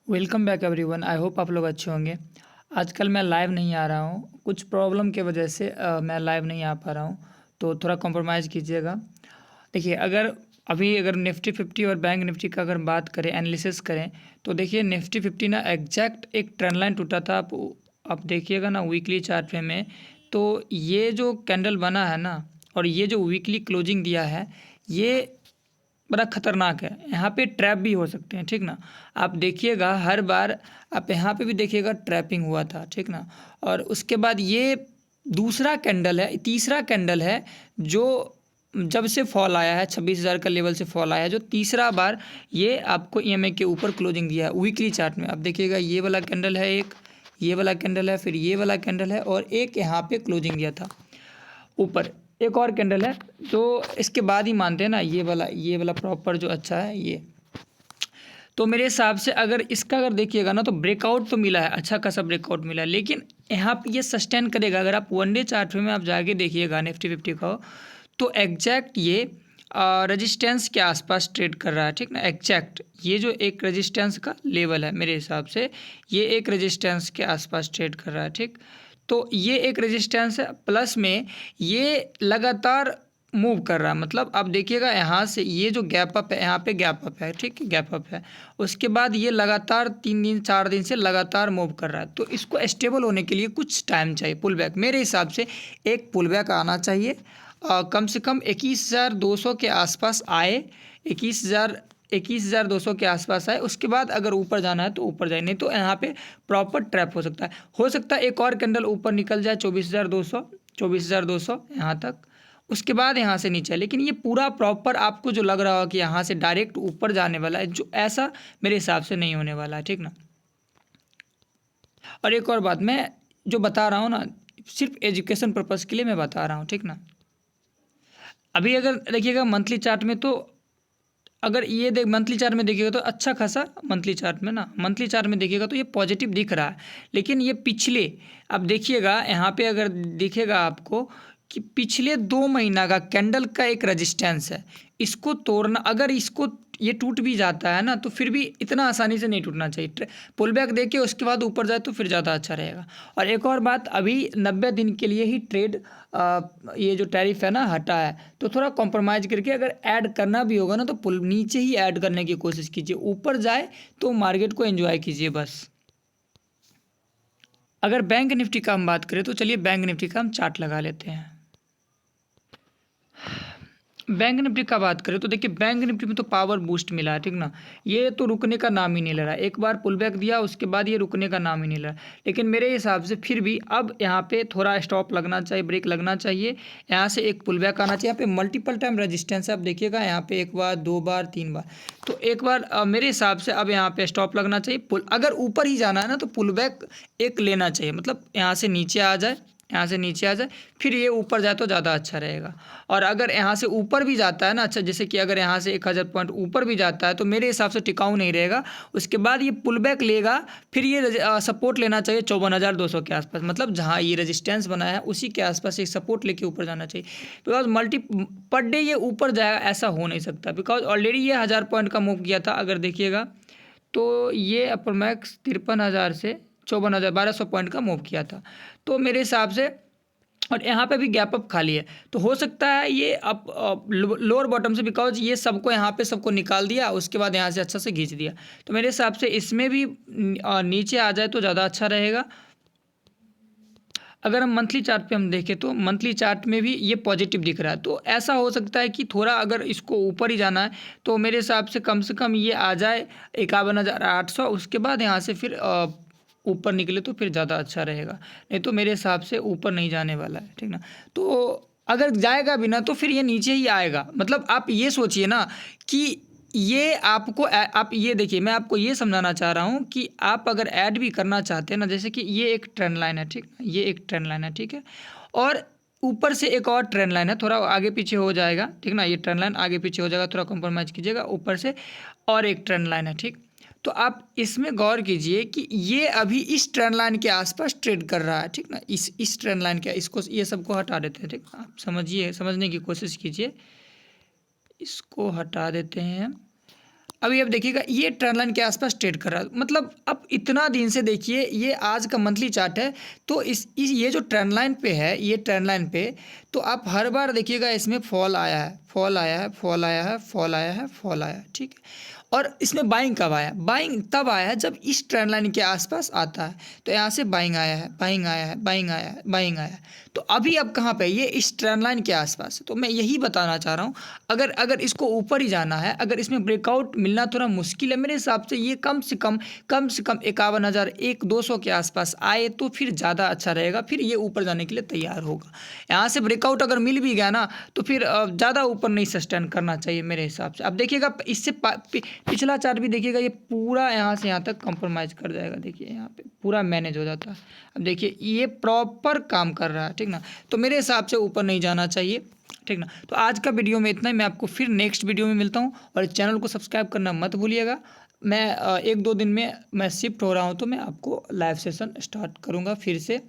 Welcome back everyone. I hope आप लोग अच्छे होंगे। आजकल मैं लाइव नहीं आ रहा हूँ, कुछ प्रॉब्लम के वजह से मैं लाइव नहीं आ पा रहा हूँ, तो थोड़ा कॉम्प्रोमाइज़ कीजिएगा। देखिए, अगर निफ्टी 50 और बैंक निफ्टी का अगर बात करें, एनालिसिस करें, तो देखिए निफ्टी 50 ना एग्जैक्ट एक ट्रेंड लाइन टूटा था। आप देखिएगा ना वीकली चार्ट में, तो ये जो कैंडल बना है ना, और ये जो वीकली क्लोजिंग दिया है, ये बड़ा खतरनाक है। यहाँ पे ट्रैप भी हो सकते हैं, ठीक ना। आप देखिएगा हर बार, आप यहाँ पे भी देखिएगा ट्रैपिंग हुआ था, ठीक ना। और उसके बाद ये दूसरा कैंडल है, तीसरा कैंडल है जो जब से फॉल आया है 26,000 का लेवल से फॉल आया है, जो तीसरा बार ये आपको ईएमए के ऊपर क्लोजिंग दिया है वीकली चार्ट में। आप देखिएगा ये वाला कैंडल है, एक ये वाला कैंडल है, फिर ये वाला कैंडल है, और एक यहाँ पे क्लोजिंग दिया था ऊपर। एक और कैंडल है जो इसके बाद ही मानते हैं ना, ये वाला प्रॉपर जो अच्छा है ये। तो मेरे हिसाब से अगर देखिएगा ना, तो ब्रेकआउट तो मिला है, अच्छा खासा ब्रेकआउट मिला है, लेकिन यहाँ पे ये सस्टेन करेगा। अगर आप वन डे चार्ट में आप जाके देखिएगा निफ्टी 50 का, तो एग्जैक्ट ये रेजिस्टेंस के आसपास ट्रेड कर रहा है, ठीक ना। एग्जैक्ट ये जो एक रेजिस्टेंस का लेवल है, मेरे हिसाब से ये एक रेजिस्टेंस के आसपास ट्रेड कर रहा है, ठीक। तो ये एक रेजिस्टेंस है, प्लस में ये लगातार मूव कर रहा है। मतलब आप देखिएगा यहाँ से ये जो गैप अप है, यहाँ पे गैप अप है, ठीक है, गैप अप है। उसके बाद ये लगातार 3 दिन 4 दिन से लगातार मूव कर रहा है। तो इसको स्टेबल होने के लिए कुछ टाइम चाहिए, पुल बैक। मेरे हिसाब से एक पुल बैक आना चाहिए, कम से कम 21,200 के आसपास आए, 21,200 के आसपास आए। उसके बाद अगर ऊपर जाना है तो ऊपर जाए, नहीं तो यहाँ पे प्रॉपर ट्रैप हो सकता है एक और कैंडल ऊपर निकल जाए 24,200 यहाँ तक। उसके बाद यहाँ से नीचे, लेकिन ये पूरा प्रॉपर आपको जो लग रहा हो कि यहाँ से डायरेक्ट ऊपर जाने वाला है, जो ऐसा मेरे हिसाब से नहीं होने वाला है, ठीक ना। और एक और बात मैं जो बता रहा हूँ ना, सिर्फ एजुकेशन पर्पज़ के लिए मैं बता रहा हूँ, ठीक ना। अभी अगर देखिएगा मंथली चार्ट में, तो अगर ये मंथली चार्ट में देखिएगा तो अच्छा खासा मंथली चार्ट में देखिएगा तो ये पॉजिटिव दिख रहा है। लेकिन ये पिछले, अब देखिएगा यहाँ पे अगर दिखेगा आपको कि पिछले 2 महीना का कैंडल का एक रेजिस्टेंस है, इसको तोड़ना, अगर इसको ये टूट भी जाता है ना, तो फिर भी इतना आसानी से नहीं टूटना चाहिए। पुल बैक देके उसके बाद ऊपर जाए तो फिर ज़्यादा अच्छा रहेगा। और एक और बात, अभी 90 दिन के लिए ही ट्रेड ये जो टैरिफ है ना हटा है, तो थोड़ा कॉम्प्रोमाइज़ करके अगर ऐड करना भी होगा ना, तो पुल नीचे ही ऐड करने की कोशिश कीजिए। ऊपर जाए तो मार्केट को एंजॉय कीजिए बस। अगर बैंक निफ्टी का हम बात करें, तो चलिए बैंक निफ्टी का हम चार्ट लगा लेते हैं। बैंक निफ्टी का बात करें तो देखिए बैंक निफ्टी में तो पावर बूस्ट मिला है, ठीक ना। ये तो रुकने का नाम ही नहीं ले रहा है। एक बार पुल बैक दिया, उसके बाद ये रुकने का नाम ही नहीं ले रहा है। लेकिन मेरे हिसाब से फिर भी अब यहाँ पे थोड़ा स्टॉप लगना चाहिए, ब्रेक लगना चाहिए। यहाँ से एक पुल बैक आना चाहिए। यहाँ पे मल्टीपल टाइम रेजिस्टेंस है, आप देखिएगा यहाँ पे 1 बार 2 बार 3 बार। तो एक बार मेरे हिसाब से अब यहाँ पे स्टॉप लगना चाहिए। पुल अगर ऊपर ही जाना है ना, तो पुल बैक एक लेना चाहिए। मतलब यहाँ से नीचे आ जाए, यहाँ से नीचे आ जाए, फिर ये ऊपर जाए तो ज़्यादा अच्छा रहेगा। और अगर यहाँ से ऊपर भी जाता है ना, अच्छा जैसे कि अगर यहाँ से 1,000 पॉइंट ऊपर भी जाता है, तो मेरे हिसाब से टिकाऊ नहीं रहेगा। उसके बाद ये पुल बैक लेगा, फिर ये सपोर्ट लेना चाहिए 54,200 के आसपास। मतलब जहाँ ये रेजिस्टेंस बनाया है उसी के आसपास एक सपोर्ट लेके ऊपर जाना चाहिए। बिकॉज पर डे ये ऊपर जाएगा ऐसा हो नहीं सकता, बिकॉज ऑलरेडी ये 1,000 पॉइंट का मूव किया था। अगर देखिएगा तो ये अपर मैक्स 53,000 से 54,1200 पॉइंट का मूव किया था। तो मेरे हिसाब से, और यहाँ पे भी गैप अप खाली है, तो हो सकता है ये अप लोअर बॉटम से, बिकॉज ये सबको यहाँ पे सबको निकाल दिया, उसके बाद यहाँ से अच्छा से खींच दिया। तो मेरे हिसाब से इसमें भी नीचे आ जाए तो ज़्यादा अच्छा रहेगा। अगर हम मंथली चार्ट पे हम देखें, तो मंथली चार्ट में भी ये पॉजिटिव दिख रहा है। तो ऐसा हो सकता है कि थोड़ा अगर इसको ऊपर ही जाना है, तो मेरे हिसाब से कम ये आ जाए 51,800। उसके बाद यहाँ से फिर ऊपर निकले तो फिर ज़्यादा अच्छा रहेगा। नहीं तो मेरे हिसाब से ऊपर नहीं जाने वाला है, ठीक ना। तो अगर जाएगा भी ना, तो फिर ये नीचे ही आएगा। मतलब आप ये सोचिए ना कि ये आप ये देखिए, मैं आपको ये समझाना चाह रहा हूँ कि आप अगर ऐड भी करना चाहते हैं ना, जैसे कि ये एक ट्रेंड लाइन है, ठीक है, ये एक ट्रेंड लाइन है, ठीक है, और ऊपर से एक और ट्रेंड लाइन है, थोड़ा आगे पीछे हो जाएगा, ठीक ना। ये ट्रेंड लाइन आगे पीछे हो जाएगा, थोड़ा कॉम्प्रोमाइज़ कीजिएगा। ऊपर से और एक ट्रेंड लाइन है, ठीक। तो आप इसमें गौर कीजिए कि ये अभी इस ट्रेंड लाइन के आसपास ट्रेड कर रहा है, ठीक ना। इस ट्रेंड लाइन के, इसको ये सबको हटा देते हैं, ठीक। आप समझिए, समझने की कोशिश कीजिए। इसको हटा देते हैं। अभी अब देखिएगा ये ट्रेंड लाइन के आसपास ट्रेड कर रहा है, मतलब अब इतना दिन से देखिए ये आज का मंथली चार्ट है, तो इस ये जो ट्रेंड लाइन पे है, ये ट्रेंड लाइन पे तो आप हर बार देखिएगा इसमें फॉल आया है, फॉल आया है, फॉल आया है, फॉल आया है, फॉल आया है, ठीक है। और इसमें बाइंग कब आया? बाइंग तब आया है जब इस ट्रेंड लाइन के आसपास आता है, तो यहाँ से बाइंग आया है, बाइंग आया है, बाइंग आया है, बाइंग आया है। तो अभी अब कहाँ पे? ये इस ट्रेंड लाइन के आसपास है। तो मैं यही बताना चाह रहा हूँ, अगर इसको ऊपर ही जाना है, अगर इसमें ब्रेकआउट मिलना थोड़ा मुश्किल है मेरे हिसाब से, ये कम से कम 51,000 1,200 के आसपास आए तो फिर ज़्यादा अच्छा रहेगा, फिर ये ऊपर जाने के लिए तैयार होगा। यहाँ से ब्रेकआउट अगर मिल भी गया ना तो फिर ज़्यादा ऊपर नहीं सस्टेन करना चाहिए मेरे हिसाब से। अब देखिएगा इससे पिछला चार्ट भी देखिएगा, ये पूरा यहाँ से यहाँ तक कंप्रोमाइज़ कर जाएगा, देखिए यहाँ पे पूरा मैनेज हो जाता है। अब देखिए ये प्रॉपर काम कर रहा है, ठीक ना। तो मेरे हिसाब से ऊपर नहीं जाना चाहिए, ठीक ना। तो आज का वीडियो में इतना ही, मैं आपको फिर नेक्स्ट वीडियो में मिलता हूँ, और चैनल को सब्सक्राइब करना मत भूलिएगा। मैं 1-2 दिन में मैं शिफ्ट हो रहा हूँ, तो मैं आपको लाइव सेशन स्टार्ट करूँगा फिर से।